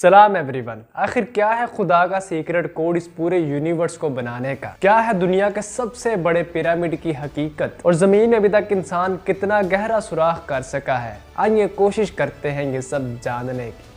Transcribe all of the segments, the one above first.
सलाम एवरीवन। आखिर क्या है खुदा का सीक्रेट कोड इस पूरे यूनिवर्स को बनाने का? क्या है दुनिया के सबसे बड़े पिरामिड की हकीकत? और जमीन में अभी तक इंसान कितना गहरा सुराख कर सका है? आइए कोशिश करते हैं ये सब जानने की।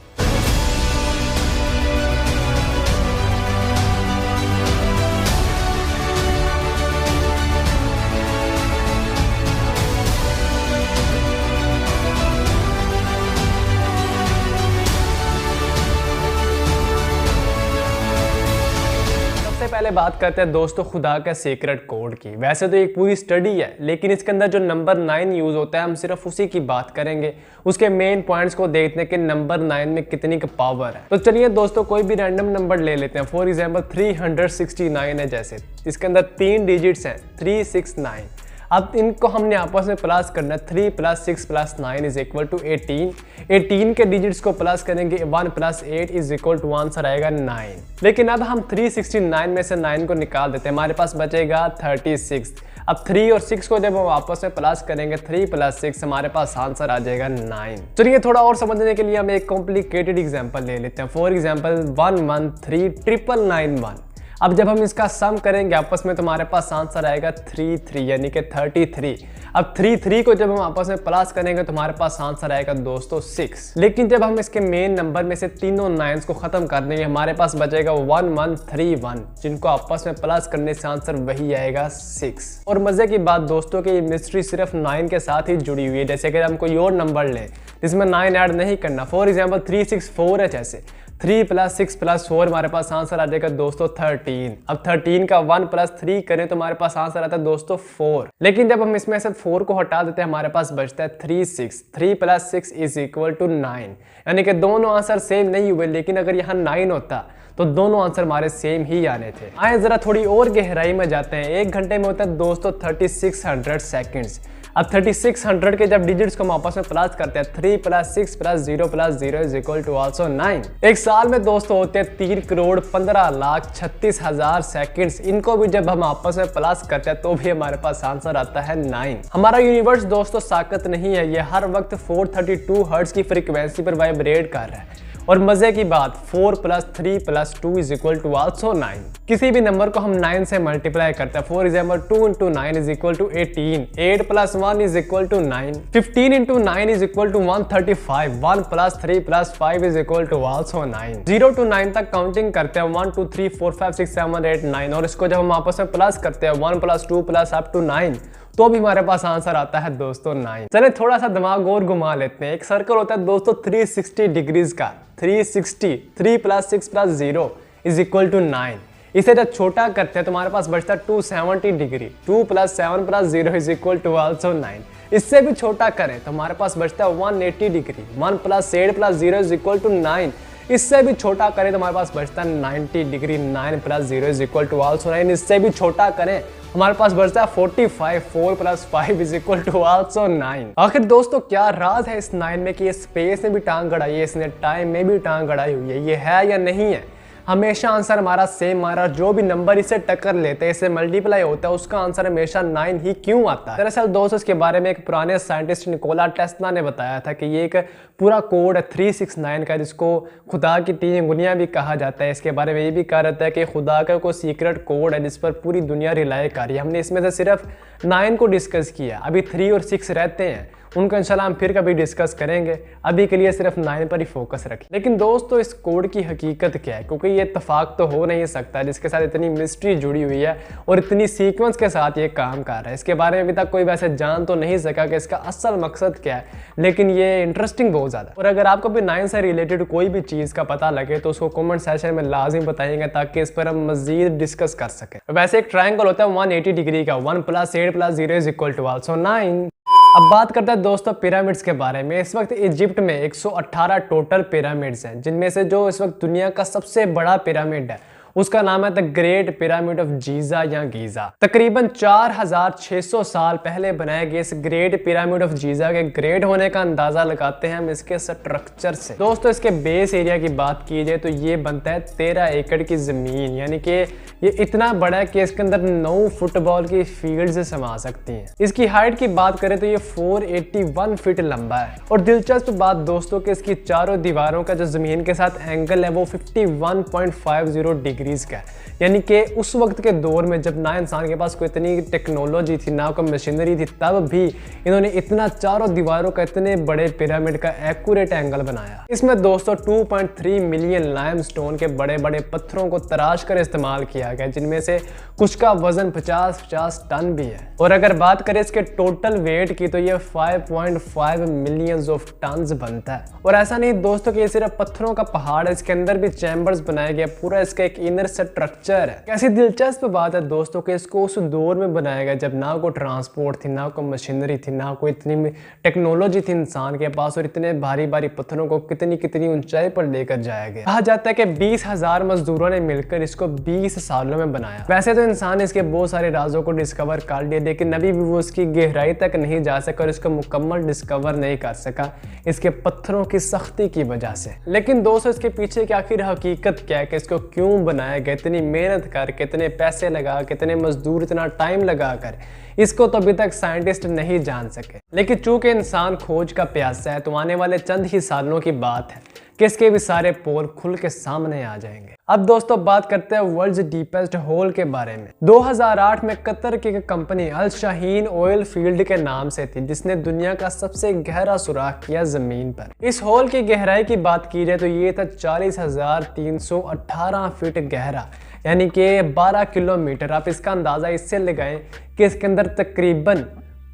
पहले बात करते हैं दोस्तों खुदा का सीक्रेट कोड की। वैसे तो एक पूरी स्टडी है, लेकिन इसके अंदर जो नंबर 9 यूज होता है हम सिर्फ उसी की बात करेंगे, उसके मेन पॉइंट्स को देखते हैं कि नंबर 9 में कितनी का पावर है। तो चलिए दोस्तों कोई भी रैंडम नंबर ले लेते हैं। फॉर एग्जांपल 369 है, जैसे इसके अंदर 3 डिजिट्स हैं 369। अब इनको हमने आपस में प्लस करना है। 3 + 6 + 9 इज इक्वल टू 18। 18 के डिजिट्स को प्लस करेंगे 1 + 8 इज इक्वल टू आंसर आएगा 9। लेकिन अब हम 369 में से 9 को निकाल देते हैं, हमारे पास बचेगा 36। अब 3 और 6 को जब हम आपस में प्लस करेंगे 3 + 6 हमारे पास आंसर आ जाएगा 9। चलिए थोड़ा और समझने के लिए हम एक कॉम्प्लिकेटेड एग्जांपल ले लेते हैं। For example 1139991। अब जब हम इसका सम करेंगे आपस में तो हमारे पास आंसर आएगा 33 यानी कि 33। अब 33 को जब हम आपस में प्लस करेंगे तो हमारे पास आंसर आएगा दोस्तों 6। लेकिन जब हम इसके मेन नंबर में से तीनों 9s को खत्म कर देंगे हमारे पास बचेगा 1131, जिनको आपस में प्लस करने से आंसर वही आएगा 6। और मजे की बात दोस्तों कि ये मिस्ट्री सिर्फ 9 के साथ ही जुड़ी हुई है। जैसे कि हम कोई और नंबर लें जिसमें 9 ऐड नहीं करना, फॉर एग्जाम्पल 364 है, जैसे 3 + 6 + 4 हमारे पास आंसर आ जाएगा दोस्तों 13। अब 13 का 1 + 3 करें तो हमारे पास आंसर आता है दोस्तों 4। लेकिन जब हम इसमें से 4 को हटा देते हैं हमारे पास बचता है 36। 3 + 6 इज इक्वल टू 9। यानी कि दोनों आंसर सेम नहीं हुए, लेकिन अगर यहाँ 9 होता तो दोनों आंसर हमारे सेम ही आने थे। आए जरा थोड़ी और गहराई में जाते हैं। 1 घंटे में होता है दोस्तों 3600 सेकेंड्स। अब 3600 के जब डिजिट्स को हम आपस में प्लस करते हैं 3 + 6 + 0 + 0 इज इक्वल टू आल्सो 9। एक साल में दोस्तों होते हैं 3,15,36,000 सेकंड्स। इनको भी जब हम आपस में प्लस करते हैं तो भी हमारे पास आंसर आता है 9। हमारा यूनिवर्स दोस्तों साकत नहीं है, ये हर वक्त 432 हर्ट्ज की फ्रीक्वेंसी पर वाइब्रेट कर रहा है। और मजे की बात 4 + 3 + 2 इज इक्वल टू आल्सो 9। किसी भी नंबर को हम 9 से मल्टीप्लाई करते हैं, for example 2 × 9 is equal to 18। 8 + 1 is equal to 9। 15 × 9 is equal to 135। 1 + 3 + 5 is equal to also 9। 0 to 9 तक काउंटिंग करते हैं 1 2 3 4 5 6 7 8 9। और इसको जब हम आपस में प्लस करते हैं 1 + 2 + up to 9 तो भी हमारे पास आंसर आता है दोस्तों 9। चले थोड़ा सा दिमाग और घुमा लेते हैं। एक सर्कल होता है दोस्तों 360 डिग्रीज का। 360 3 + 6 + 0 इज इक्वल टू 9। इसे जब छोटा करते हैं तो हमारे पास बचता है 270 degree. 2 + 7 + 0 is equal to also 9। इससे भी छोटा करें तो हमारे पास बचता है 180 डिग्री। 1 + 8 + 0 is equal to 9। इससे भी छोटा करें तो हमारे पास बचता है 90 degree. 9 + 0 is equal to also 9। इससे भी छोटा करें हमारे पास बचता है 45। 4 + 5 इज इक्वल टू आल्सो 9। आखिर दोस्तों क्या राज है इस 9 में कि ये स्पेस में भी टांग अड़ाई है, इसने टाइम में भी टांग अड़ाई हुई है? ये है या नहीं है? हमेशा आंसर हमारा सेम आ रहा, जो भी नंबर इसे टक्कर लेते हैं, इसे मल्टीप्लाई होता है, उसका आंसर हमेशा 9 ही क्यों आता है? दरअसल दोस्तों इसके बारे में एक पुराने साइंटिस्ट निकोला टेस्ला ने बताया था कि ये एक पूरा कोड है 369 का, जिसको खुदा की 3 उंगलियां भी कहा जाता है। इसके बारे में ये भी कहा जाता है कि खुदा का कोई सीक्रेट कोड है जिस पर पूरी दुनिया रिलाई कर रही है। हमने इसमें से सिर्फ 9 को डिस्कस किया, अभी 3 और 6 रहते हैं, उनको इंशाल्लाह हम फिर कभी डिस्कस करेंगे। अभी के लिए सिर्फ 9 पर ही फोकस रखें। लेकिन दोस्तों इस कोड की हकीकत क्या है? क्योंकि ये इत्तेफाक तो हो नहीं सकता जिसके साथ इतनी मिस्ट्री जुड़ी हुई है और इतनी सीक्वेंस के साथ ये काम कर रहा है। इसके बारे में अभी तक कोई वैसे जान तो नहीं सका कि इसका असल मकसद क्या है, लेकिन ये इंटरेस्टिंग बहुत ज़्यादा। और अगर आपको भी 9 से रिलेटेड कोई भी चीज़ का पता लगे तो उसको कमेंट सेक्शन में लाजिम बताइएगा ताकि इस पर हम मजीद डिस्कस कर सकें। वैसे एक ट्रायंगल होता है 180 डिग्री का। 1 + 8 + 0 इज इक्वल टू आल्सो 9। अब बात करते हैं दोस्तों पिरामिड्स के बारे में। इस वक्त इजिप्ट में 118 टोटल पिरामिड्स हैं, जिनमें से जो इस वक्त दुनिया का सबसे बड़ा पिरामिड है उसका नाम है the great pyramid of Giza या गीजा। तकरीबन 4600 साल पहले बनाए गए इस ग्रेट पिरामिड ऑफ गीजा के ग्रेट होने का अंदाजा लगाते हैं हम इसके स्ट्रक्चर से। दोस्तों इसके बेस एरिया की बात की जाए तो ये बनता है 13 एकड़ की जमीन, यानी कि ये इतना बड़ा है कि इसके अंदर 9 फुटबॉल की फील्ड समा सकती हैं। इसकी हाइट की बात करें तो ये 481 फीट लंबा है। और दिलचस्प बात दोस्तों कि इसकी चारों दीवारों का जो जमीन के साथ एंगल है वो 51.50 डिग्रीज का है, यानी कि उस वक्त के दौर में जब ना इंसान के पास कोई इतनी टेक्नोलॉजी थी ना कोई मशीनरी थी, तब भी इन्होंने इतना चारों दीवारों का इतने बड़े पिरामिड का एक्यूरेट एंगल बनाया। इसमें दोस्तों 2.3 मिलियन लाइमस्टोन के बड़े बड़े पत्थरों को तराश कर इस्तेमाल किया गया, जिनमें से कुछ का वजन 50 टन भी है। और अगर बात करें इसके टोटल वेट की तो ये 5.5 मिलियन ऑफ टन्स बनता है। और ऐसा नहीं दोस्तों कि ये सिर्फ पत्थरों का पहाड़ है, इसके अंदर भी चैम्बर्स बनाए गए, पूरा इसका एक इनर स्ट्रक्चर है। कैसी दिलचस्प बात है दोस्तों कि इसको उस दौर में बनाया गया जब ना कोई ट्रांसपोर्ट थी, ना कोई मशीनरी थी, ना कोई इतनी टेक्नोलॉजी थी इंसान के पास, और इतने भारी भारी पत्थरों को कितनी कितनी ऊंचाई पर लेकर जाया गया। कहा जाता है कि 20,000 मजदूरों ने मिलकर इसको 20 सालों में बनाया। वैसे तो इंसान इसके बहुत सारे राजों को डिस्कवर कर लिया, लेकिन अभी भी वो उसकी गहराई तक नहीं जा सका और इसको मुकम्मल डिस्कवर नहीं कर सका इसके पत्थरों की सख्ती की वजह से। लेकिन दोस्तों इसके पीछे की आखिर हकीकत क्या है कि इसको क्यों बनाया गया, इतनी मेहनत कर, कितने पैसे लगा, कितने मजदूर, इतना टाइम लगा कर, इसको तो अभी तक साइंटिस्ट नहीं जान सके। लेकिन चूंकि इंसान खोज का प्यासा है तो आने वाले चंद ही सालों की बात है कि इसके भी सारे पोल खुल के सामने आ जाएंगे। अब दोस्तों बात करते हैं वर्ल्ड्स डीपेस्ट होल के बारे में। 2008 में कतर की कंपनी अल शाहीन ऑयल फील्ड के नाम से थी, जिसने दुनिया का सबसे गहरा सुराख किया जमीन पर। इस होल की गहराई की बात की जाए तो ये था 40,318 फीट गहरा, यानी कि 12 किलोमीटर। आप इसका अंदाजा इससे लगाएं कि इसके अंदर तकरीबन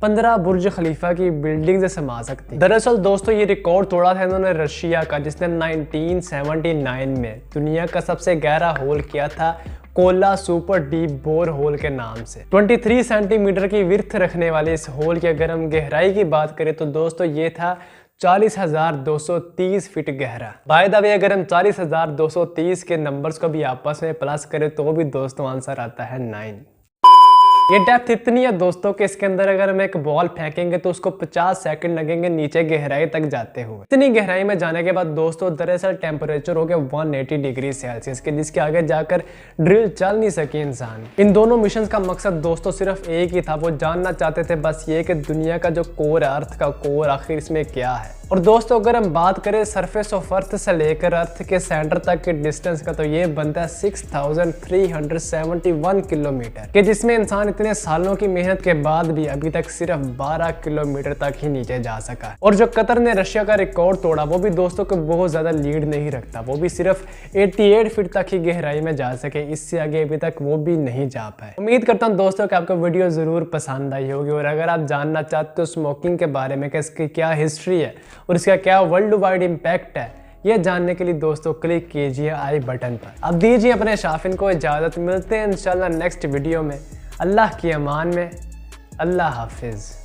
15 बुर्ज खलीफा की बिल्डिंग से समा सकती। दरअसल दोस्तों ये रिकॉर्ड तोड़ा था इन्होंने रशिया का, जिसने 1979 में दुनिया का सबसे गहरा होल किया था Kola super deep bore hole के नाम से। 23 सेंटीमीटर की विड्थ रखने वाले इस होल की अगर हम गहराई की बात करें तो दोस्तों ये था 40,230 फीट गहरा। बाय द वे अगर हम 40,230 के नंबर्स को भी आपस में प्लस करें तो भी दोस्तों आंसर आता है 9। ये डेप्थ इतनी है दोस्तों कि इसके अंदर अगर हम एक बॉल फेंकेंगे तो उसको 50 सेकंड लगेंगे नीचे गहराई तक जाते हुए। इतनी गहराई में जाने के बाद दोस्तों दरअसल टेम्परेचर हो गया 180 डिग्री सेल्सियस के, जिसके आगे जाकर ड्रिल चल नहीं सकी इंसान। इन दोनों मिशन का मकसद दोस्तों सिर्फ एक ही था, वो जानना चाहते थे बस ये कि दुनिया का जो कोर है, अर्थ का कोर, आखिर इसमें क्या है। और दोस्तों अगर हम बात करें सरफेस ऑफ अर्थ से लेकर अर्थ के सेंटर तक के डिस्टेंस का तो ये बनता है 6,371 किलोमीटर के, जिसमें इंसान इतने सालों की मेहनत के बाद भी अभी तक सिर्फ 12 किलोमीटर तक ही नीचे जा सका। और जो कतर ने रशिया का रिकॉर्ड तोड़ा वो भी दोस्तों को बहुत ज्यादा लीड नहीं रखता, वो भी सिर्फ 88 फीट तक ही गहराई में जा सके, इससे आगे अभी तक वो भी नहीं जा पाए। उम्मीद करता हूँ दोस्तों कि आपको वीडियो जरूर पसंद आई होगी, और अगर आप जानना चाहते हो स्मोकिंग के बारे में कि इसकी क्या हिस्ट्री है और इसका क्या वर्ल्ड वाइड इम्पैक्ट है, ये जानने के लिए दोस्तों क्लिक कीजिए आई बटन पर। अब दीजिए अपने शाफिन को इजाजत, मिलते हैं इंशाल्लाह नेक्स्ट वीडियो में। अल्लाह की अमान में, अल्लाह हाफिज।